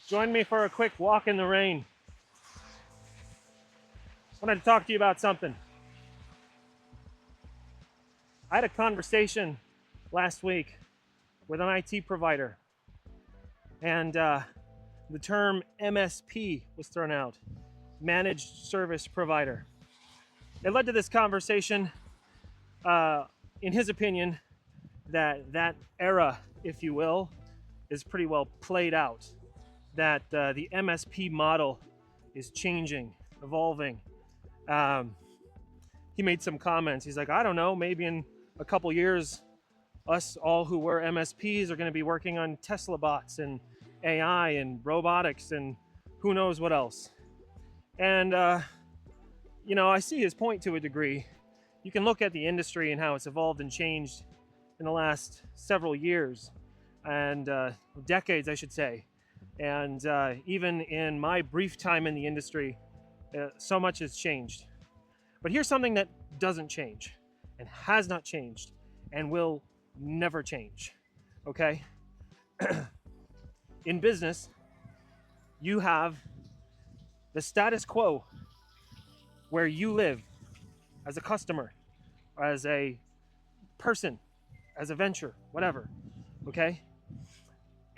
Join me for a quick walk in the rain. I wanted to talk to you about something. I had a conversation last week with an IT provider, and the term MSP was thrown out, managed service provider. It led to this conversation, in his opinion, that era, if you will, is pretty well played out. That the MSP model is changing, evolving. Um, he made some comments. He's like, I don't know, maybe in a couple years, us all who were MSPs are going to be working on Tesla bots and AI and robotics and who knows what else. And, I see his point to a degree. You can look at the industry and how it's evolved and changed in the last several years and decades, I should say. And even in my brief time in the industry, so much has changed. But here's something that doesn't change and has not changed and will never change. Okay? In business, you have the status quo where you live as a customer, as a person, as a venture, whatever. Okay?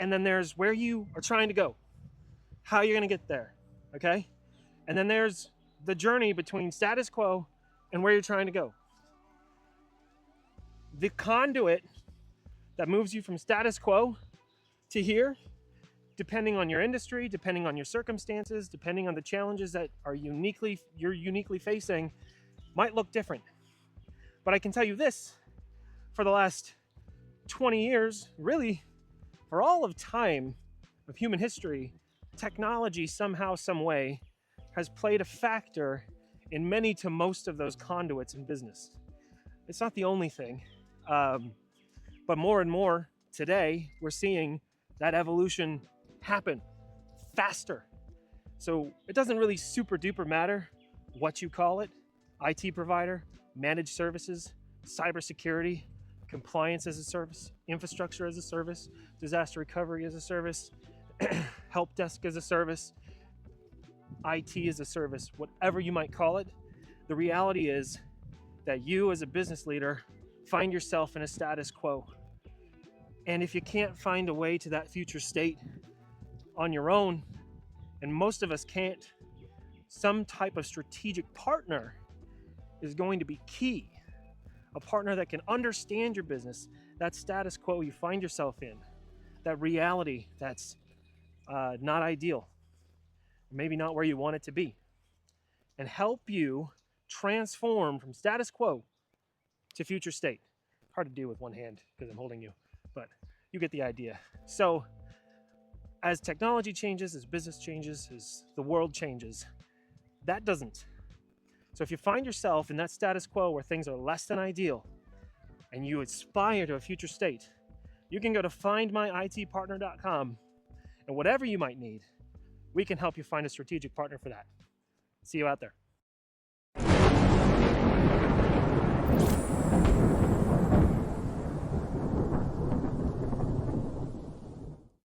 And then there's where you are trying to go, how you're going to get there. Okay? And then there's the journey between status quo and where you're trying to go. The conduit that moves you from status quo to here, depending on your industry, depending on your circumstances, depending on the challenges that you're uniquely facing, might look different. But I can tell you this, for the last 20 years, really, for all of time of human history, technology somehow, some way, has played a factor in many to most of those conduits in business. It's not the only thing, but more and more today, we're seeing that evolution happen faster. So it doesn't really super duper matter what you call it: IT provider, managed services, cybersecurity, compliance as a service, infrastructure as a service, disaster recovery as a service, help desk as a service, IT as a service, whatever you might call it. The reality is that you as a business leader find yourself in a status quo. And if you can't find a way to that future state on your own, and most of us can't, some type of strategic partner is going to be key. A partner that can understand your business, that status quo you find yourself in, that reality that's not ideal, maybe not where you want it to be, and help you transform from status quo to future state. Hard to do with one hand because I'm holding you, but you get the idea. So as technology changes, as business changes, as the world changes, that doesn't. So if you find yourself in that status quo where things are less than ideal and you aspire to a future state, you can go to findmyitpartner.com, and whatever you might need, we can help you find a strategic partner for that. See you out there.